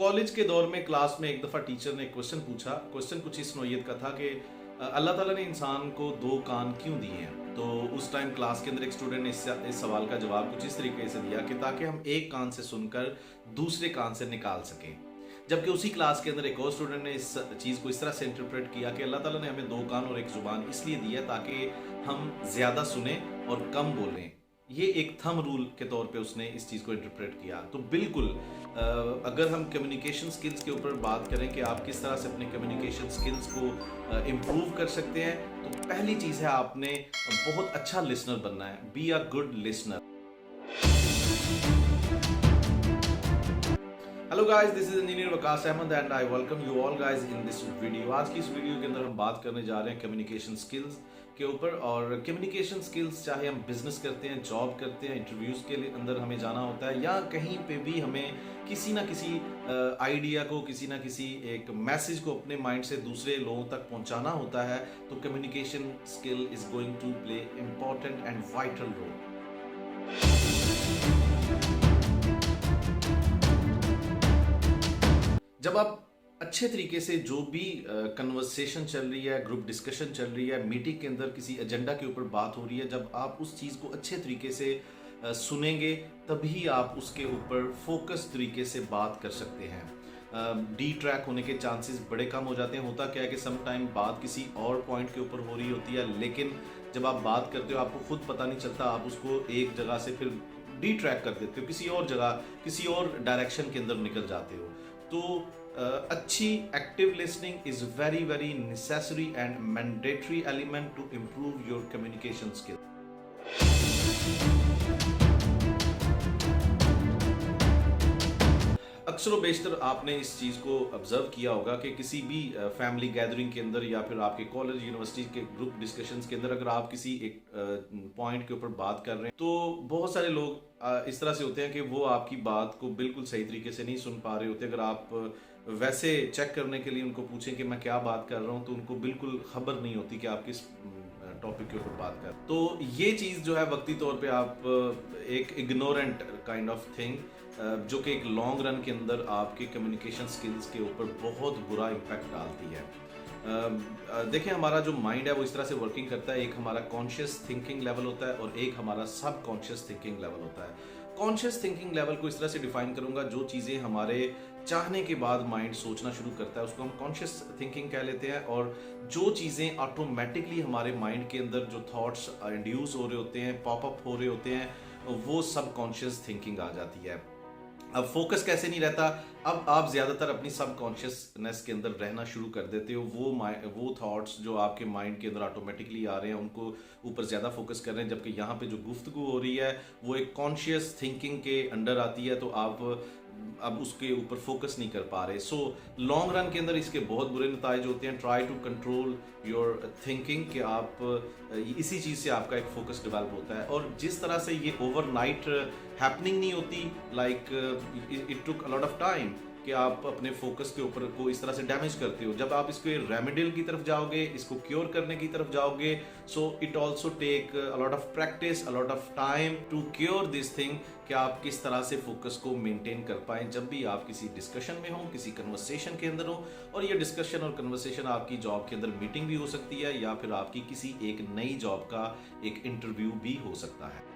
College के दौर में क्लास में एक दफ़ा टीचर ने एक क्वेश्चन पूछा। क्वेश्चन कुछ इस नोयत का था कि अल्लाह ताला ने इंसान को 2 कान क्यों दिए हैं। तो उस टाइम क्लास के अंदर एक स्टूडेंट ने इस सवाल का जवाब कुछ इस तरीके से दिया कि ताकि हम एक कान से सुनकर दूसरे कान से निकाल सकें। जबकि उसी क्लास के अंदर एक और स्टूडेंट ने इस चीज़ को इस तरह से इंटरप्रेट किया कि अल्लाह ताला ने हमें 2 कान और एक ज़ुबान इसलिए दी है ताकि हम ज़्यादा सुने और कम बोलें। ये एक थंब रूल के तौर पे उसने इस चीज़ को इंटरप्रेट किया। तो बिल्कुल अगर हम कम्युनिकेशन स्किल्स के ऊपर बात करें कि आप किस तरह से अपने कम्युनिकेशन स्किल्स को इम्प्रूव कर सकते हैं, तो पहली चीज़ है आपने बहुत अच्छा लिसनर बनना है। Be a good listener. Hello guys, this is engineer Waqas Ahmed and I welcome you all guys in this video. आज की इस वीडियो के अंदर हम बात करने जा रहे हैं कम्युनिकेशन स्किल्स के ऊपर। और कम्युनिकेशन स्किल्स चाहे हम बिजनेस करते हैं, जॉब करते हैं, इंटरव्यूज़ के लिए अंदर हमें जाना होता है या कहीं पे भी हमें किसी ना किसी आइडिया को, किसी ना किसी एक मैसेज को अपने माइंड से दूसरे लोगों तक पहुंचाना होता है, तो communication skill is going to play important and vital role. जब आप अच्छे तरीके से जो भी कन्वर्सेशन चल रही है, ग्रुप डिस्कशन चल रही है, मीटिंग के अंदर किसी एजेंडा के ऊपर बात हो रही है, जब आप उस चीज़ को अच्छे तरीके से सुनेंगे तभी आप उसके ऊपर फोकस तरीके से बात कर सकते हैं। डी ट्रैक होने के चांसेस बड़े कम हो जाते हैं। होता क्या है कि सम टाइम बात किसी और पॉइंट के ऊपर हो रही होती है, लेकिन जब आप बात करते हो आपको खुद पता नहीं चलता, आप उसको एक जगह से फिर डी ट्रैक कर देते हो, किसी और जगह, किसी और डायरेक्शन के अंदर निकल जाते हो। तो अच्छी active listening is very very necessary and mandatory element to improve your communication skill. अक्सर बेशतर आपने इस चीज़ को ऑब्जर्व किया होगा कि किसी भी फैमिली गैदरिंग के अंदर या फिर आपके कॉलेज यूनिवर्सिटी के ग्रुप डिस्कशंस के अंदर अगर आप किसी एक पॉइंट के ऊपर बात कर रहे हैं, तो बहुत सारे लोग इस तरह से होते हैं कि वो आपकी बात को बिल्कुल सही तरीके से नहीं सुन पा रहे होते। अगर आप वैसे चेक करने के लिए उनको पूछें कि मैं क्या बात कर रहा हूँ, तो उनको बिल्कुल खबर नहीं होती कि आप किस टॉपिक के ऊपर बात कर। तो ये चीज़ जो है वक्ती तौर पे आप एक इग्नोरेंट काइंड ऑफ थिंग, जो कि एक लॉन्ग रन के अंदर आपके कम्युनिकेशन स्किल्स के ऊपर बहुत बुरा इम्पैक्ट डालती है। देखिए, हमारा जो माइंड है वो इस तरह से वर्किंग करता है। एक हमारा कॉन्शियस थिंकिंग लेवल होता है और एक हमारा सब कॉन्शियस थिंकिंग लेवल होता है। कॉन्शियस थिंकिंग लेवल को इस तरह से डिफाइन करूंगा, जो चीज़ें हमारे चाहने के बाद माइंड सोचना शुरू करता है उसको हम कॉन्शियस थिंकिंग कह लेते हैं। और जो चीज़ें ऑटोमेटिकली हमारे माइंड के अंदर जो थॉट्स इंड्यूस हो रहे होते हैं, पॉपअप हो रहे होते हैं, वो सब कॉन्शियस थिंकिंग आ जाती है। अब फोकस कैसे नहीं रहता, अब आप ज़्यादातर अपनी सब कॉन्शियसनेस के अंदर रहना शुरू कर देते हो। वो थॉट्स जो आपके माइंड के अंदर ऑटोमेटिकली आ रहे हैं उनको ऊपर ज़्यादा फोकस कर रहे हैं, जबकि यहाँ पे जो गुफ्तगू हो रही है वो एक कॉन्शियस थिंकिंग के अंडर आती है, तो आप अब उसके ऊपर फोकस नहीं कर पा रहे। सो लॉन्ग रन के अंदर इसके बहुत बुरे नताइज होते हैं। Try to control your thinking, कि आप इसी चीज़ से आपका एक फोकस डेवलप होता है। और जिस तरह से ये ओवरनाइट हैपनिंग नहीं होती, like it took a lot of time कि आप अपने फोकस के ऊपर को इस तरह से डैमेज करते हो। जब आप इसको रेमेडियल की तरफ जाओगे, इसको क्योर करने की तरफ जाओगे, so it also take a lot of practice, a lot of time to cure this thing, कि आप किस तरह से फोकस को मेंटेन कर पाएं जब भी आप किसी डिस्कशन में हो, किसी कन्वर्सेशन के अंदर हो। और ये डिस्कशन और कन्वर्सेशन आपकी जॉब के अंदर मीटिंग भी हो सकती है, या फिर आपकी किसी एक नई जॉब का एक इंटरव्यू भी हो सकता है।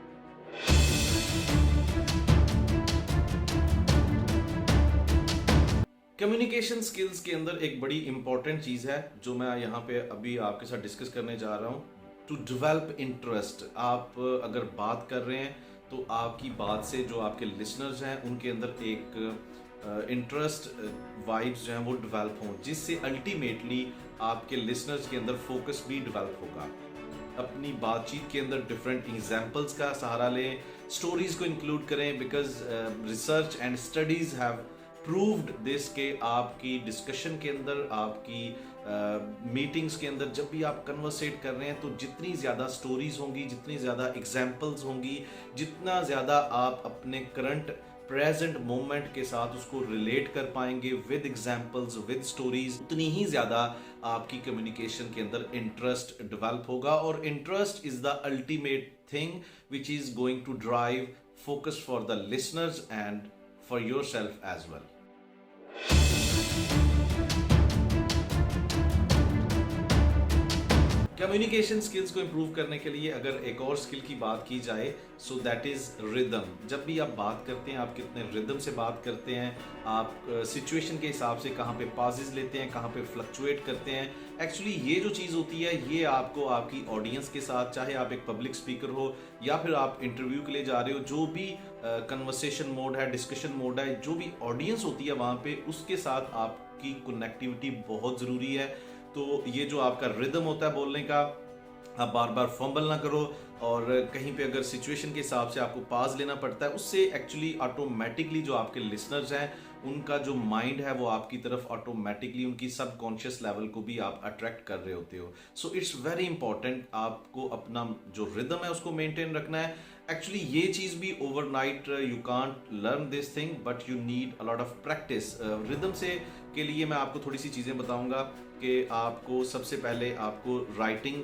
कम्युनिकेशन स्किल्स के अंदर एक बड़ी इंपॉर्टेंट चीज़ है जो मैं यहाँ पे अभी आपके साथ डिस्कस करने जा रहा हूँ, टू डेवलप इंटरेस्ट। आप अगर बात कर रहे हैं तो आपकी बात से जो आपके लिसनर्स हैं उनके अंदर एक इंटरेस्ट वाइब्स जो हैं वो डेवलप हों, जिससे अल्टीमेटली आपके लिसनर्स के अंदर फोकस भी डेवलप होगा। अपनी बातचीत के अंदर डिफरेंट एग्जाम्पल्स का सहारा लें, स्टोरीज को इंक्लूड करें, because research and studies have proved this के आपकी डिस्कशन के अंदर, आपकी मीटिंग्स के अंदर जब भी आप कन्वर्सेट कर रहे हैं, तो जितनी ज़्यादा स्टोरीज होंगी, जितनी ज़्यादा एग्जाम्पल्स होंगी, जितना ज़्यादा आप अपने करंट प्रेजेंट मोमेंट के साथ उसको रिलेट कर पाएंगे विद एग्जाम्पल्स, विद स्टोरीज, उतनी ही ज़्यादा आपकी कम्युनिकेशन के अंदर इंटरेस्ट डेवलप होगा। और interest is the ultimate thing which is going to drive focus for the listeners and for yourself as well. Communication skills को इम्प्रूव करने के लिए अगर एक और स्किल की बात की जाए, सो दैट इज़ रिदम। जब भी आप बात करते हैं, आप कितने रिदम से बात करते हैं, आप सिचुएशन के हिसाब से कहाँ पे पाजेज लेते हैं, कहाँ पे फ्लक्चुएट करते हैं। एक्चुअली ये जो चीज़ होती है, ये आपको आपकी ऑडियंस के साथ, चाहे आप एक पब्लिक स्पीकर हो या फिर आप इंटरव्यू के लिए जा रहे हो, जो भी कन्वर्सेशन मोड है, डिस्कशन मोड है, जो भी ऑडियंस होती है वहाँ पे, उसके साथ आपकी कनेक्टिविटी बहुत ज़रूरी है। तो ये जो आपका रिदम होता है बोलने का, आप बार बार फंबल ना करो, और कहीं पे अगर सिचुएशन के हिसाब से आपको पास लेना पड़ता है, उससे एक्चुअली ऑटोमेटिकली जो आपके लिसनर्स हैं, उनका जो माइंड है वो आपकी तरफ ऑटोमेटिकली, उनकी सबकॉन्शियस लेवल को भी आप अट्रैक्ट कर रहे होते हो। सो इट्स वेरी इंपॉर्टेंट, आपको अपना जो रिदम है उसको मेंटेन रखना है। एक्चुअली ये चीज़ भी overnight you can't learn this thing, but you need a lot of practice. Rhythm से के लिए मैं आपको थोड़ी सी चीज़ें बताऊंगा कि आपको सबसे पहले आपको राइटिंग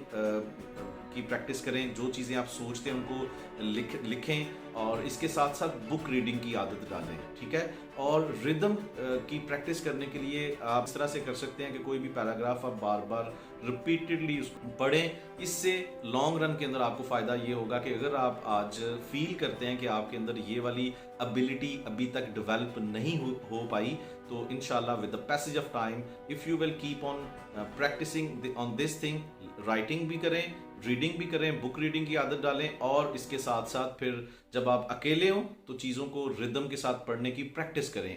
की प्रैक्टिस करें, जो चीज़ें आप सोचते हैं उनको लिखें, और इसके साथ साथ बुक रीडिंग की आदत डालें, ठीक है। और रिदम की प्रैक्टिस करने के लिए आप इस तरह से कर सकते हैं कि कोई भी पैराग्राफ आप बार बार रिपीटेडली उसको पढ़ें। इससे लॉन्ग रन के अंदर आपको फ़ायदा ये होगा कि अगर आप आज फील करते हैं कि आपके अंदर ये वाली एबिलिटी अभी तक डेवलप नहीं हो पाई, तो इंशाल्लाह with the passage of time, if you will keep on practicing on this thing, writing भी करें, रीडिंग भी करें, बुक रीडिंग की आदत डालें, और इसके साथ साथ फिर जब आप अकेले हो तो चीज़ों को रिदम के साथ पढ़ने की प्रैक्टिस करें।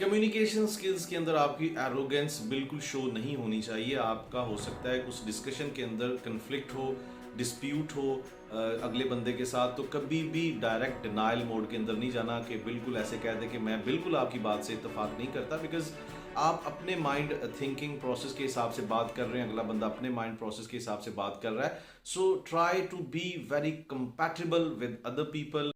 कम्युनिकेशन स्किल्स के अंदर आपकी एरोगेंस बिल्कुल शो नहीं होनी चाहिए। आपका हो सकता है उस डिस्कशन के अंदर कन्फ्लिक्ट हो, डिस्प्यूट हो अगले बंदे के साथ, तो कभी भी डायरेक्ट डिनाइल मोड के अंदर नहीं जाना कि बिल्कुल ऐसे कह दे कि मैं बिल्कुल आपकी बात से इत्तेफाक नहीं करता, बिकॉज आप अपने माइंड थिंकिंग प्रोसेस के हिसाब से बात कर रहे हैं, अगला बंदा अपने माइंड प्रोसेस के हिसाब से बात कर रहा है। So try to be very compatible with other people.